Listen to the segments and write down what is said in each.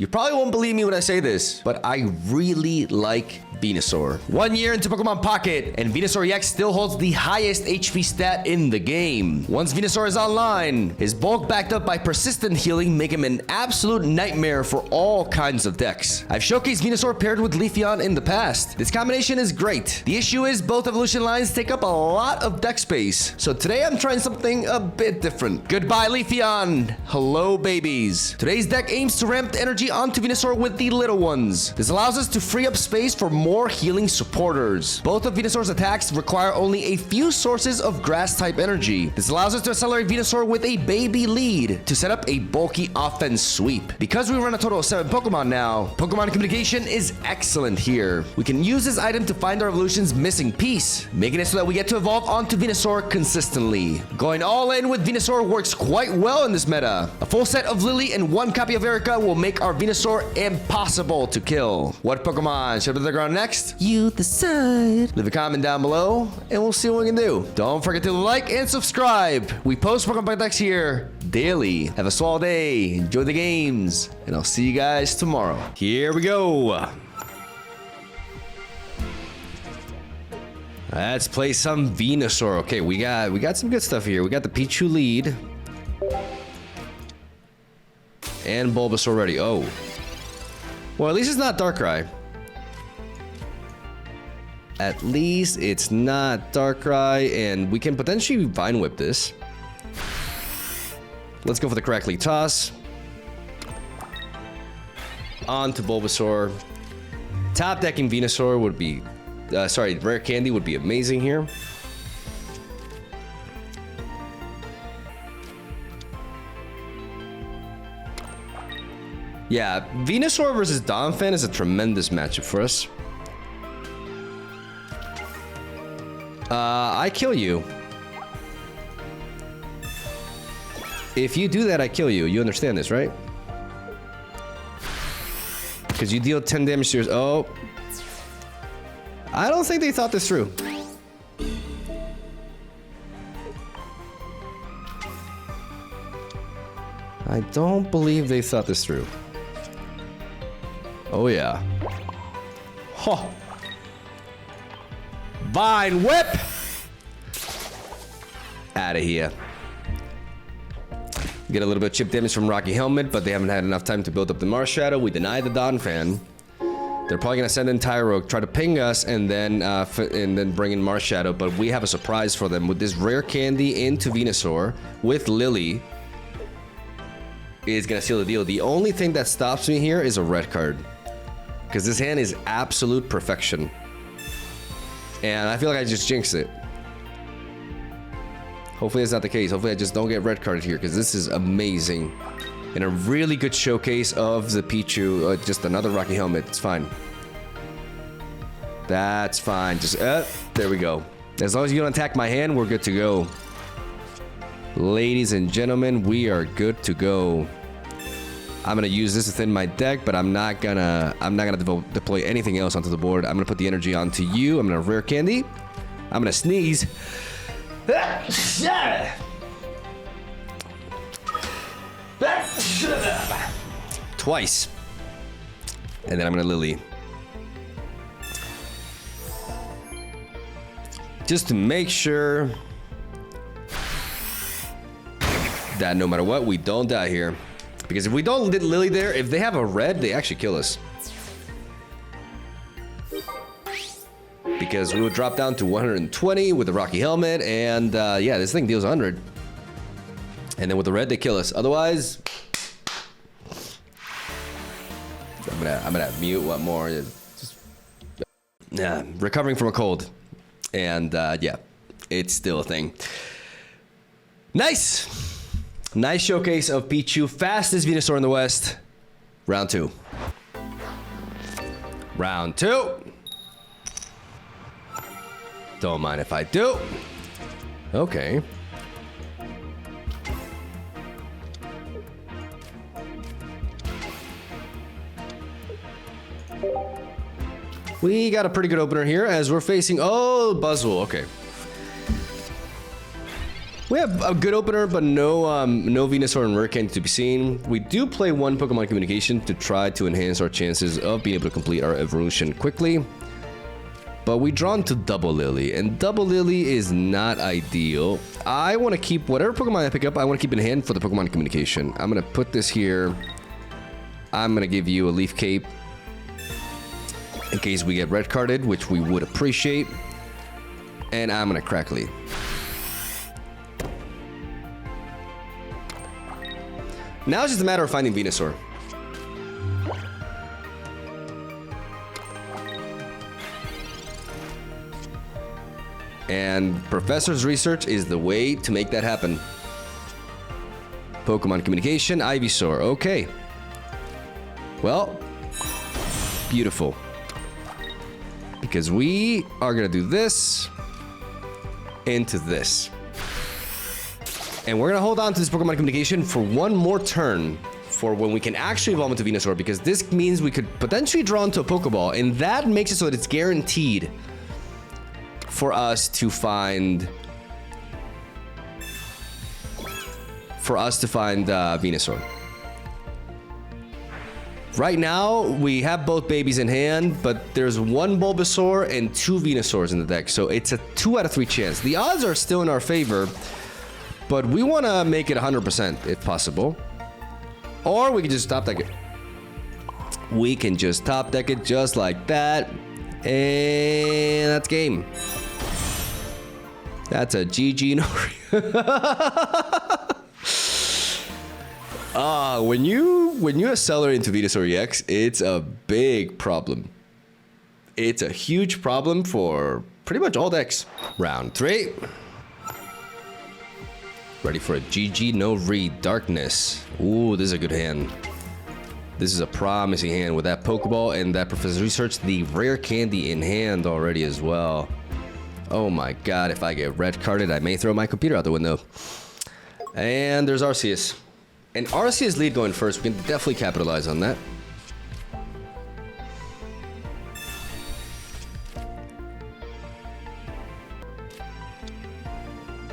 You probably won't believe me when I say this, but I really like VENUSAUR. 1 year into Pokemon Pocket, and VENUSAUR EX still holds the highest HP stat in the game. Once VENUSAUR is online, his bulk backed up by persistent healing make him an absolute nightmare for all kinds of decks. I've showcased VENUSAUR paired with Leafeon in the past. This combination is great. The issue is both evolution lines take up a lot of deck space, so today I'm trying something a bit different. Goodbye Leafeon! Hello babies! Today's deck aims to ramp the energy onto VENUSAUR with the little ones. This allows us to free up space for more healing supporters. Both of VENUSAUR's attacks require only a few sources of grass-type energy. This allows us to accelerate VENUSAUR with a baby lead to set up a bulky offense sweep. Because we run a total of 7 Pokemon now, Pokemon communication is excellent here. We can use this item to find our evolution's missing piece, making it so that we get to evolve onto VENUSAUR consistently. Going all in with VENUSAUR works quite well in this meta. A full set of Lily and 1 copy of Erica will make our VENUSAUR impossible to kill. What Pokemon should we the ground next? You decide. Leave a comment down below and we'll see what we can do. Don't forget to like and subscribe. We post Pokemon decks here daily. Have a swell day. Enjoy the games. And I'll see you guys tomorrow. Here we go. Let's play some VENUSAUR. Okay, we got some good stuff here. We got the Pichu lead. And Bulbasaur ready. Oh. Well, at least it's not Darkrai. At least it's not Darkrai, and we can potentially Vine Whip this. Let's go for the correctly toss. On to Bulbasaur. Top decking VENUSAUR would be... Rare Candy would be amazing here. Yeah, VENUSAUR versus Donphan is a tremendous matchup for us. I kill you. If you do that, I kill you. You understand this, right? Because you deal 10 damage to yours. Oh. I don't think they thought this through. I don't believe they thought this through. Oh, yeah. Huh. Vine Whip! Out of here. Get a little bit of chip damage from Rocky Helmet, but they haven't had enough time to build up the Mars Shadow. We deny the Donphan. They're probably gonna send in Tyrogue, try to ping us, and then bring in Mars Shadow. But we have a surprise for them with this Rare Candy into VENUSAUR with Lily. Is gonna seal the deal. The only thing that stops me here is a red card, because this hand is absolute perfection. And I feel like I just jinxed it. Hopefully that's not the case. Hopefully I just don't get red carded here, because this is amazing. And a really good showcase of the Pichu. Just another Rocky Helmet. It's fine. That's fine. Just, there we go. As long as you don't attack my hand, we're good to go. Ladies and gentlemen, we are good to go. I'm gonna use this within my deck, but I'm not gonna deploy anything else onto the board. I'm gonna put the energy onto you. I'm gonna Rare Candy. I'm gonna sneeze. Twice. And then I'm gonna Lily. Just to make sure that no matter what, we don't die here. Because if we don't get Lily there, if they have a red, they actually kill us. Because we would drop down to 120 with the Rocky Helmet, and yeah, this thing deals 100. And then with the red, they kill us. Otherwise, I'm gonna mute what more. Yeah, recovering from a cold, and yeah, it's still a thing. Nice. Nice showcase of Pichu. Fastest VENUSAUR in the West. Round 2. Round 2. Don't mind if I do. Okay. We got a pretty good opener here as we're facing... Oh, Buzzwole. Okay. We we have a good opener, but no Venusaur and Rare Candy to be seen. We do play one Pokemon Communication to try to enhance our chances of being able to complete our evolution quickly. But we drawn to Double Lily, and Double Lily is not ideal. I want to keep whatever Pokemon I pick up, I want to keep in hand for the Pokemon Communication. I'm going to put this here. I'm going to give you a Leaf Cape in case we get red carded, which we would appreciate. And I'm going to Crackly. Now it's just a matter of finding Venusaur. And Professor's Research is the way to make that happen. Pokemon Communication, Ivysaur. Okay. Well, beautiful. Because we are going to do this into this. And we're going to hold on to this Pokemon Communication for one more turn for when we can actually evolve into Venusaur, because this means we could potentially draw into a Pokeball, and that makes it so that it's guaranteed for us to find Venusaur. Right now, we have both babies in hand, but there's one Bulbasaur and two Venusaurs in the deck, so it's a 2 out of 3 chance. The odds are still in our favor, but we want to make it 100% if possible. Or we can just top deck it. We can just top deck it just like that. And that's game. That's a GG no. When you accelerate into Venusaur EX, it's a big problem. It's a huge problem for pretty much all decks. Round 3. Ready for a GG no read. Darkness. Ooh, this is a good hand. This is a promising hand with that Pokeball and that Professor's Research. The Rare Candy in hand already as well. Oh my god, if I get red carded, I may throw my computer out the window. And there's Arceus. And Arceus lead going first. We can definitely capitalize on that.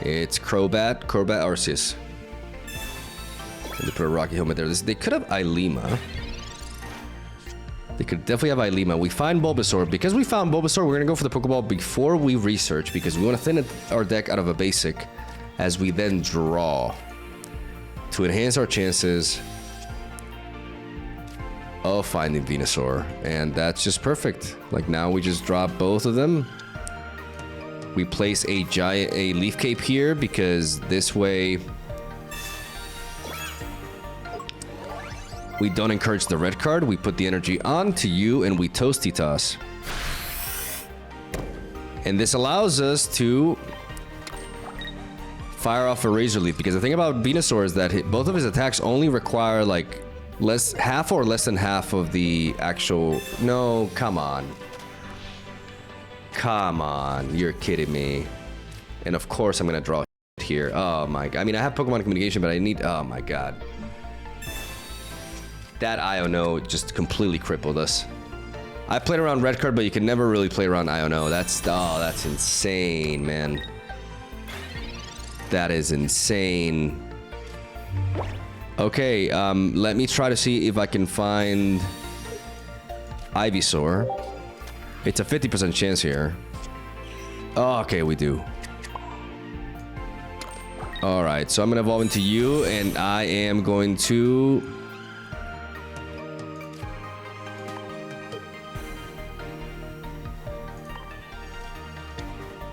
It's Crobat, Arceus. And they put a Rocky Helmet there. They could have Ilima. They could definitely have Ilima. We find Bulbasaur. Because we found Bulbasaur, we're going to go for the Pokeball before we research, because we want to thin our deck out of a basic as we then draw to enhance our chances of finding Venusaur. And that's just perfect. Like, now we just drop both of them. We place a Leaf Cape here because this way we don't encourage the red card. We put the energy onto you and we Toasty Toss. And this allows us to fire off a Razor Leaf, because the thing about Venusaur is that both of his attacks only require like half or less than half of the actual... No, come on. Come on, you're kidding me. And of course I'm gonna draw here. Oh my god. I mean, I have Pokemon Communication, but I need... Oh my god. That Iono just completely crippled us. I played around red card, but you can never really play around Iono. That's insane, man. That is insane. Okay, let me try to see if I can find Ivysaur. It's a 50% chance here. Oh, okay, we do. Alright, so I'm going to evolve into you, and I am going to...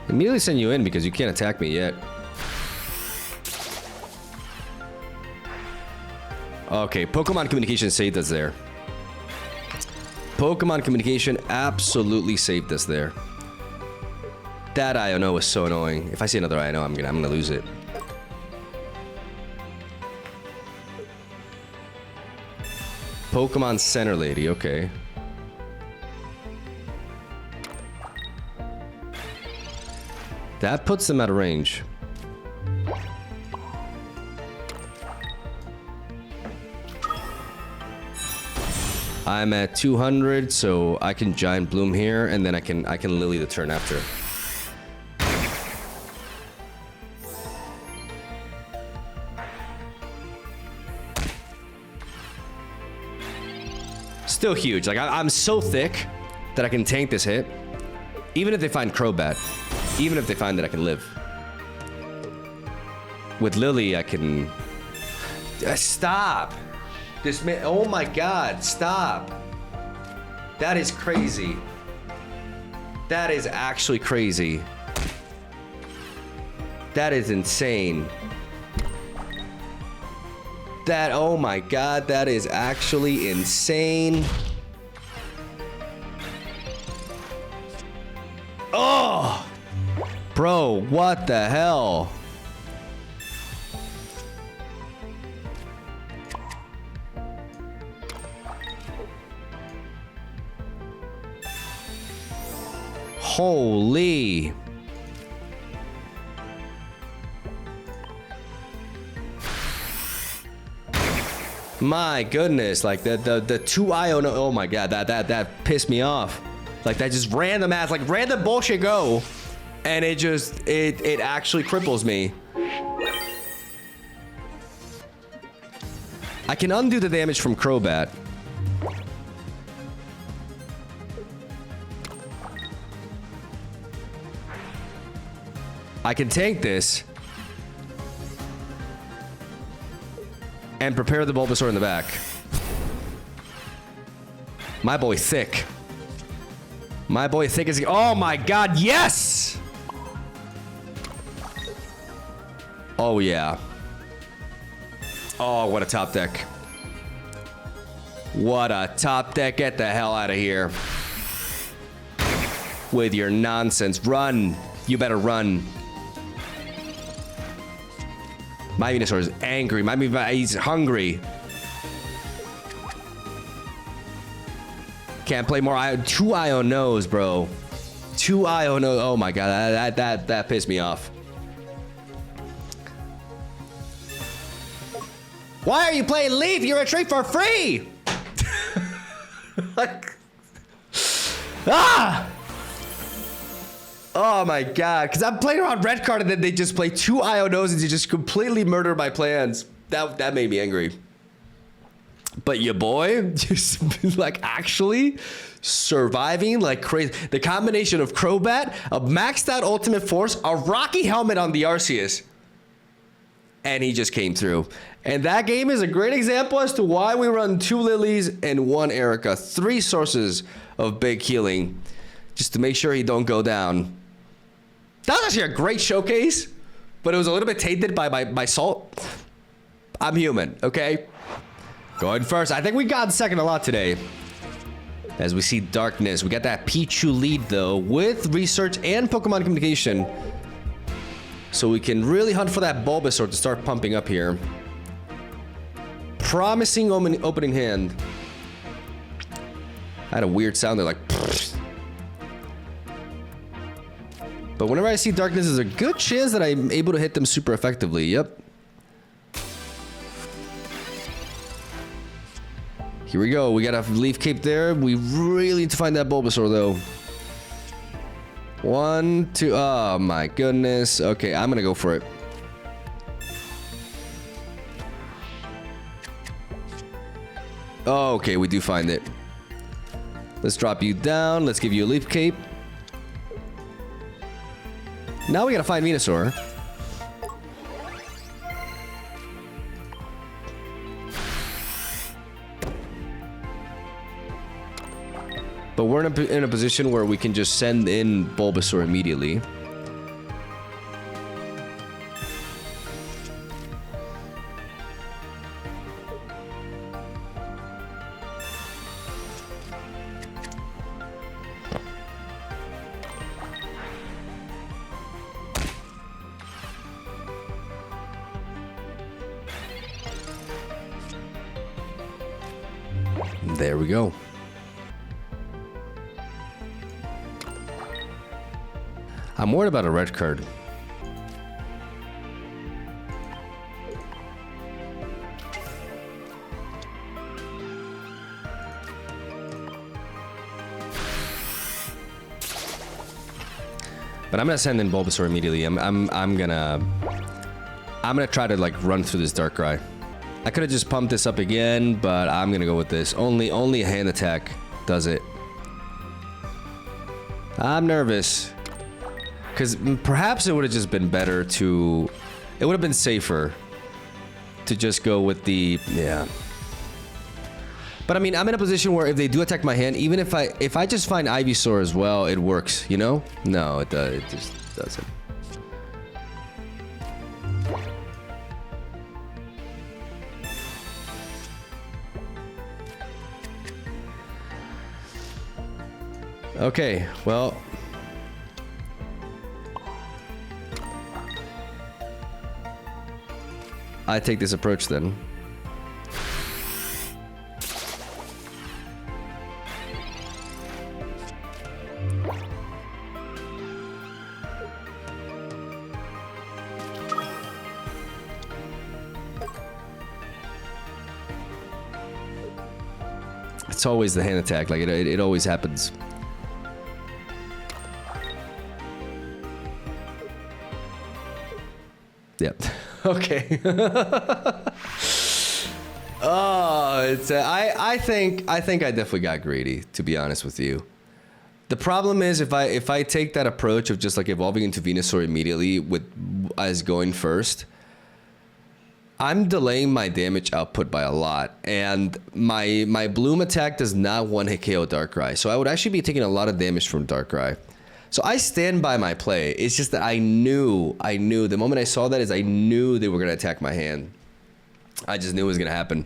immediately send you in because you can't attack me yet. Okay, Pokemon Communication saved us there. Pokemon Communication absolutely saved us there. That Iono is so annoying. If I see another Iono, I'm gonna lose it. Pokemon Center Lady, okay. That puts them out of range. I'm at 200, so I can Giant Bloom here, and then I can Lily the turn after. Still huge. Like, I'm so thick that I can tank this hit. Even if they find Crobat. Even if they find that I can live. With Lily, I can... stop. This man... Oh my god, stop. That is crazy. That is actually crazy. That is insane. That... Oh my god, that is actually insane. Oh! Bro, what the hell? Holy. My goodness, like the 2 IO, oh my god, that pissed me off. Like that just random ass, like random bullshit go. And it just, it actually cripples me. I can undo the damage from Crobat. I can tank this. And prepare the Bulbasaur in the back. My boy thick. My boy thick is... Oh my god, yes! Oh yeah. Oh, what a top deck. What a top deck. Get the hell out of here. With your nonsense. Run. You better run. My Venusaur is angry. He's hungry. Can't play more. 2 IO knows, bro. 2 IO knows. Oh my god, that pissed me off. Why are you playing Leaf? You retreat for free. Like, ah! Oh my god, because I'm playing around red card and then they just play 2 IO knows and you just completely murder my plans. That made me angry. But your boy, just like actually surviving like crazy. The combination of Crobat, a maxed out Ultimate Force, a Rocky Helmet on the Arceus. And he just came through. And that game is a great example as to why we run 2 Lilies and 1 Erica. 3 sources of big healing. Just to make sure he don't go down. That was actually a great showcase. But it was a little bit tainted by my salt. I'm human, okay? Going first. I think we got second a lot today. As we see Darkness. We got that Pichu lead, though, with research and Pokemon communication. So we can really hunt for that Bulbasaur to start pumping up here. Promising opening hand. I had a weird sound there, like... Pfft. But whenever I see Darkness, there's a good chance that I'm able to hit them super effectively. Yep. Here we go. We got a Leaf Cape there. We really need to find that Bulbasaur, though. 1, 2. Oh, my goodness. Okay, I'm going to go for it. Oh, okay, we do find it. Let's drop you down. Let's give you a Leaf Cape. Now we got to find Venusaur. But we're in a position where we can just send in Bulbasaur immediately. There we go. I'm worried about a red card. But I'm gonna send in Bulbasaur immediately. I'm gonna try to like run through this Darkrai. I could have just pumped this up again, but I'm gonna go with this. Only a hand attack does it. I'm nervous. Because perhaps it would have just been better to... It would have been safer to just go with the... Yeah. But I mean, I'm in a position where if they do attack my hand, even if I just find Ivysaur as well, it works, you know? No, it just doesn't. Okay, well... I take this approach then. It's always the hand attack, like it always happens. Yep. Okay. Oh, it's I think I definitely got greedy, to be honest with you. The problem is if I take that approach of just like evolving into Venusaur immediately with as going first, I'm delaying my damage output by a lot, and my Bloom attack does not one-hit KO Darkrai, so I would actually be taking a lot of damage from Darkrai. So I stand by my play. It's just that I knew the moment I saw that is I knew they were gonna attack my hand. I just knew it was gonna happen.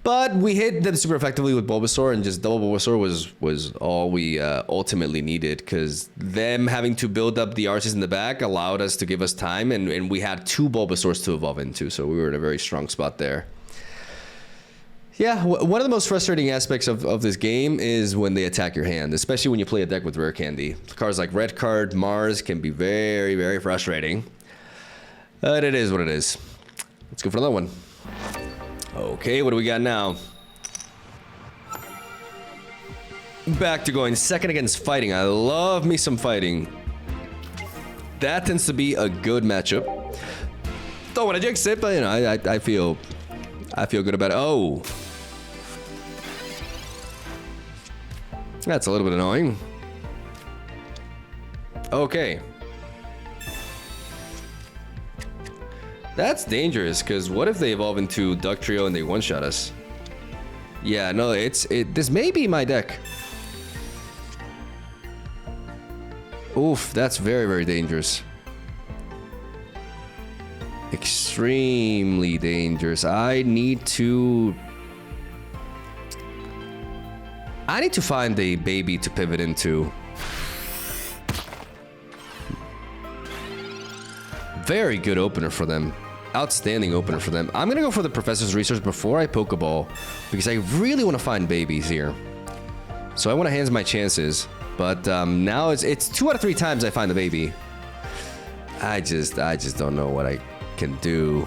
But we hit them super effectively with Bulbasaur, and just double Bulbasaur was all we ultimately needed, because them having to build up the arches in the back allowed us to give us time, and we had 2 Bulbasaurs to evolve into, so we were in a very strong spot there. Yeah, one of the most frustrating aspects of this game is when they attack your hand, especially when you play a deck with rare candy. Cards like Red Card, Mars can be very, very frustrating. But it is what it is. Let's go for another one. Okay, what do we got now? Back to going second against fighting. I love me some fighting. That tends to be a good matchup. Don't want to jinx it, but you know, I feel good about it. Oh. That's a little bit annoying. Okay. That's dangerous, because what if they evolve into Duck Trio and they one-shot us? Yeah, no, this may be my deck. Oof, that's very, very dangerous. Extremely dangerous. I need to find a baby to pivot into. Very good opener for them. Outstanding opener for them. I'm gonna go for the Professor's Research before I Pokeball, because I really want to find babies here. So I want to hands my chances. But now it's 2 out of 3 times I find the baby. I just don't know what I can do.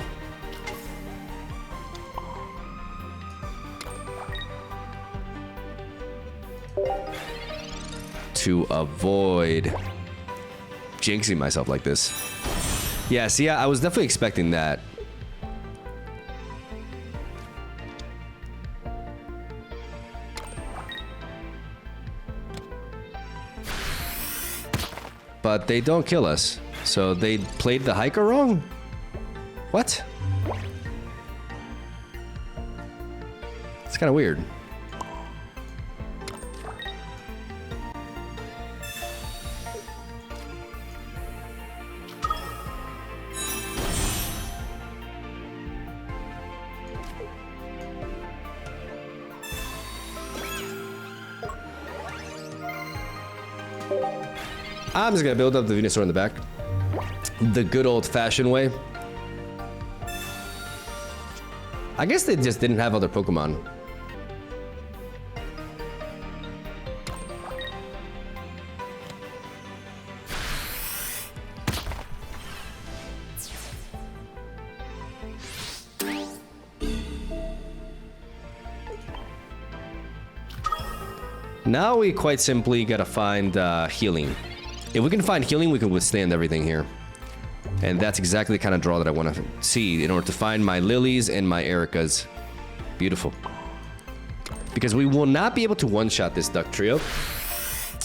To avoid jinxing myself like this. Yeah, see, I was definitely expecting that. But they don't kill us. So they played the hiker wrong? What? It's kind of weird. I'm just gonna build up the Venusaur in the back. The good old-fashioned way. I guess they just didn't have other Pokemon. Now we quite simply gotta find healing. If we can find healing, we can withstand everything here. And that's exactly the kind of draw that I want to see in order to find my Lilies and my Ericas. Beautiful. Because we will not be able to one-shot this Duck Trio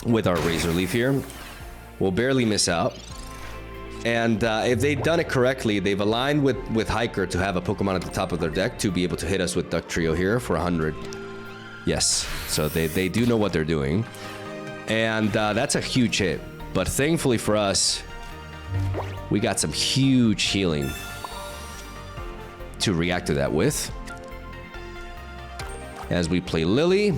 with our Razor Leaf here. We'll barely miss out. And if they've done it correctly, they've aligned with Hiker to have a Pokemon at the top of their deck to be able to hit us with Duck Trio here for 100. Yes, so they do know what they're doing. And that's a huge hit. But thankfully for us, we got some huge healing to react to that with. As we play Lily.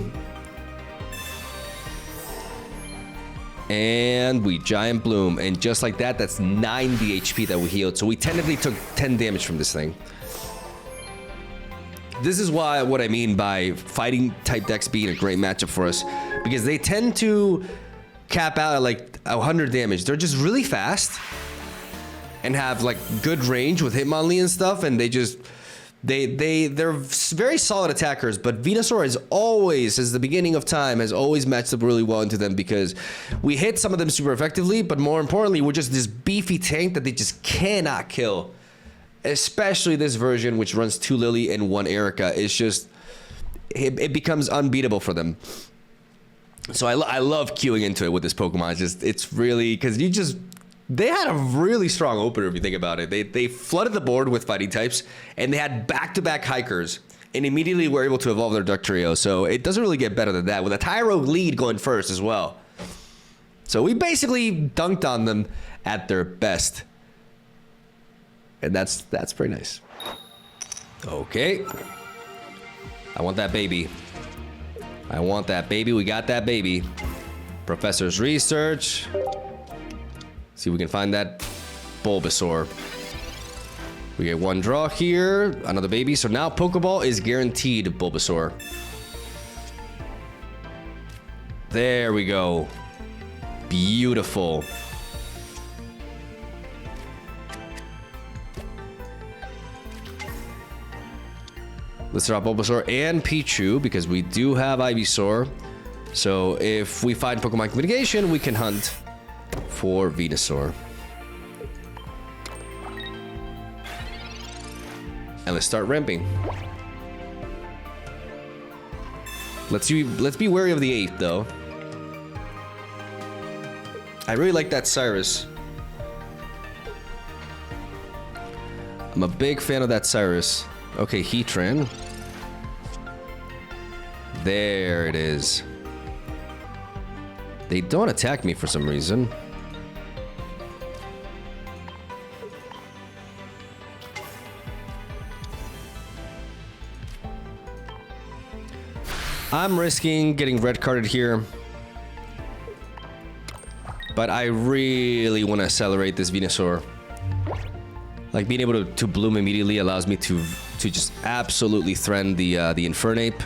And we Giant Bloom. And just like that, that's 90 HP that we healed. So we technically took 10 damage from this thing. This is what I mean by fighting type decks being a great matchup for us. Because they tend to cap out at like 100 damage. They're just really fast. And have like good range with Hitmonlee and stuff. And they're very solid attackers, but Venusaur has always, since the beginning of time, has always matched up really well into them because we hit some of them super effectively, but more importantly, we're just this beefy tank that they just cannot kill. Especially this version, which runs 2 Lily and 1 Erica. It's just, it becomes unbeatable for them. So I love queuing into it with this Pokemon. It's really, because they had a really strong opener if you think about it. They flooded the board with fighting types, and they had back-to-back Hikers, and immediately were able to evolve their Duck Trio. So it doesn't really get better than that, with a Tyro lead going first as well. So we basically dunked on them at their best. And that's pretty nice. Okay. I want that baby. I want that baby. We got that baby. Professor's research. See if we can find that Bulbasaur. We get 1 draw here, another baby. So now Pokeball is guaranteed Bulbasaur. There we go. Beautiful. Let's drop Bulbasaur and Pichu because we do have Ivysaur. So if we find Pokemon Communication, we can hunt for Venusaur. And let's start ramping. Let's be wary of the 8th though. I really like that Cyrus. I'm a big fan of that Cyrus. Okay, Heatran. There it is. They don't attack me for some reason. I'm risking getting red carded here. But I really want to accelerate this Venusaur. Like being able to bloom immediately allows me to just absolutely threaten the Infernape.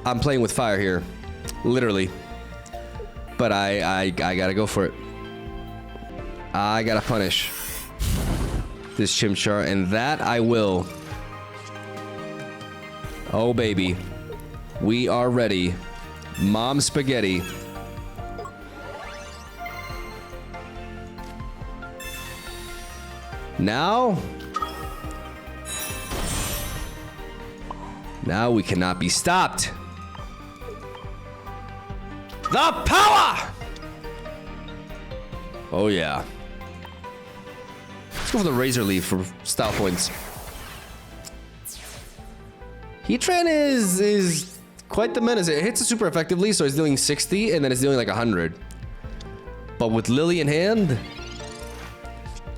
I'm playing with fire here, literally. But I gotta go for it. I gotta punish this Chimchar, and that I will. Oh baby, we are ready. Mom spaghetti. Now we cannot be stopped. The power! Oh yeah. Let's go for the Razor Leaf for style points. Heatran is quite the menace. It hits it super effectively, so it's dealing 60, and then it's dealing like 100. But with Lily in hand,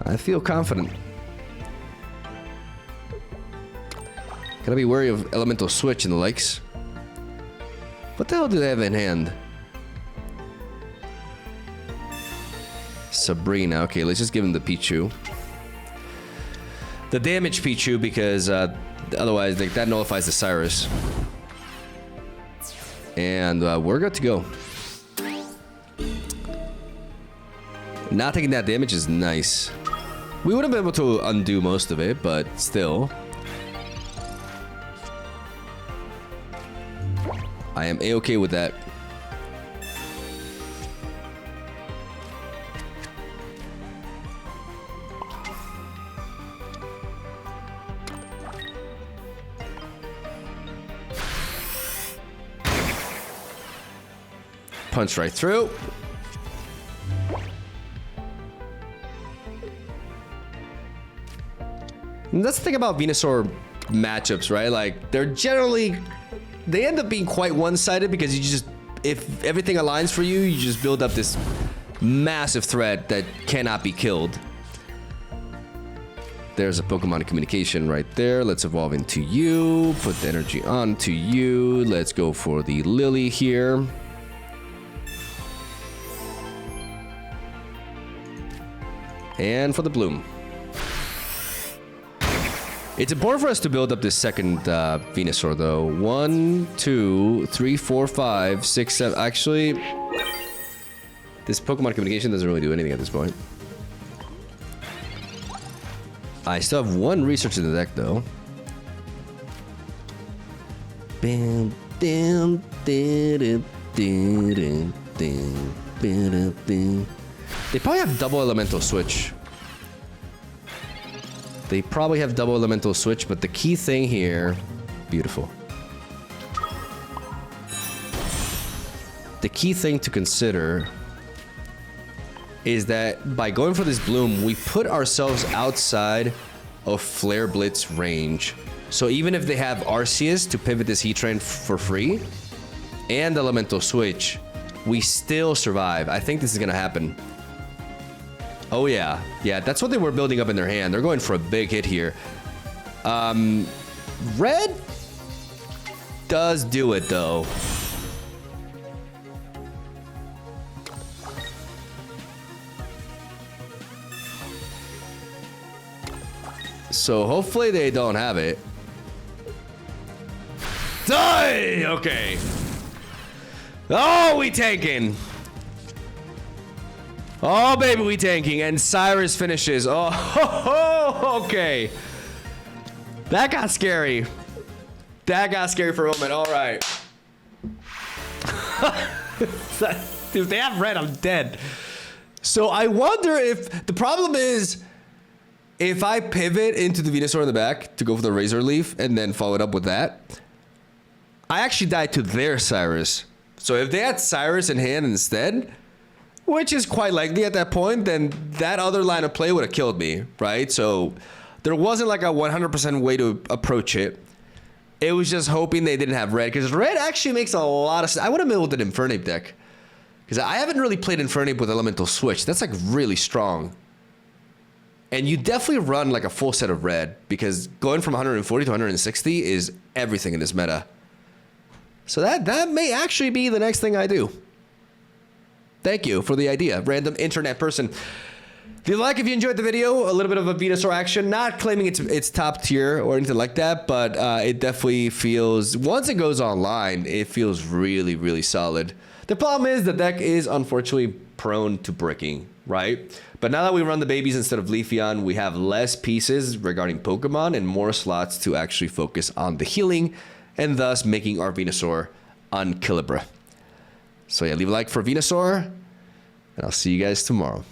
I feel confident. Gotta be wary of Elemental Switch and the likes. What the hell do they have in hand? Sabrina. Okay, let's just give him the Pichu. The damage Pichu, because otherwise that nullifies the Cyrus. And we're good to go. Not taking that damage is nice. We would have been able to undo most of it, but still. I am A-okay with that. Punch right through. And that's the thing about Venusaur matchups, right? Like, they're generally... They end up being quite one-sided because you just... If everything aligns for you, you just build up this massive threat that cannot be killed. There's a Pokemon communication right there. Let's evolve into you. Put the energy onto you. Let's go for the Lily here. And for the Bloom. It's important for us to build up this second Venusaur, though. 1, 2, 3, 4, 5, 6, 7. Actually, this Pokemon communication doesn't really do anything at this point. I still have 1 research in the deck, though. They probably have double elemental switch. They probably have double elemental switch, but the key thing here... Beautiful. The key thing to consider is that by going for this Bloom, we put ourselves outside of Flare Blitz range. So even if they have Arceus to pivot this Heatran for free, and Elemental Switch, we still survive. I think this is gonna happen. Oh yeah, yeah, that's what they were building up in their hand. They're going for a big hit here. Red does do it though. So hopefully they don't have it. Die! Okay. Oh, we tanking. Oh, baby, we tanking. And Cyrus finishes. Oh, okay. That got scary. That got scary for a moment. All right. If they have red, I'm dead. So I wonder if the problem is if I pivot into the Venusaur in the back to go for the Razor Leaf and then follow it up with that, I actually died to their Cyrus. So if they had Cyrus in hand instead, which is quite likely at that point, then that other line of play would have killed me, right? So there wasn't like a 100% way to approach it. It was just hoping they didn't have red, because red actually makes a lot of sense. I would have built an Infernape deck, because I haven't really played Infernape with Elemental Switch. That's like really strong. And you definitely run like a full set of red, because going from 140 to 160 is everything in this meta. So that may actually be the next thing I do. Thank you for the idea, random internet person. If you enjoyed the video, a little bit of a Venusaur action, not claiming it's top tier or anything like that, but it definitely feels, once it goes online, it feels really, really solid. The problem is the deck is unfortunately prone to bricking, right? But now that we run the babies instead of Leafeon, we have less pieces regarding Pokemon and more slots to actually focus on the healing, and thus making our Venusaur unkillable. So yeah, leave a like for Venusaur, and I'll see you guys tomorrow.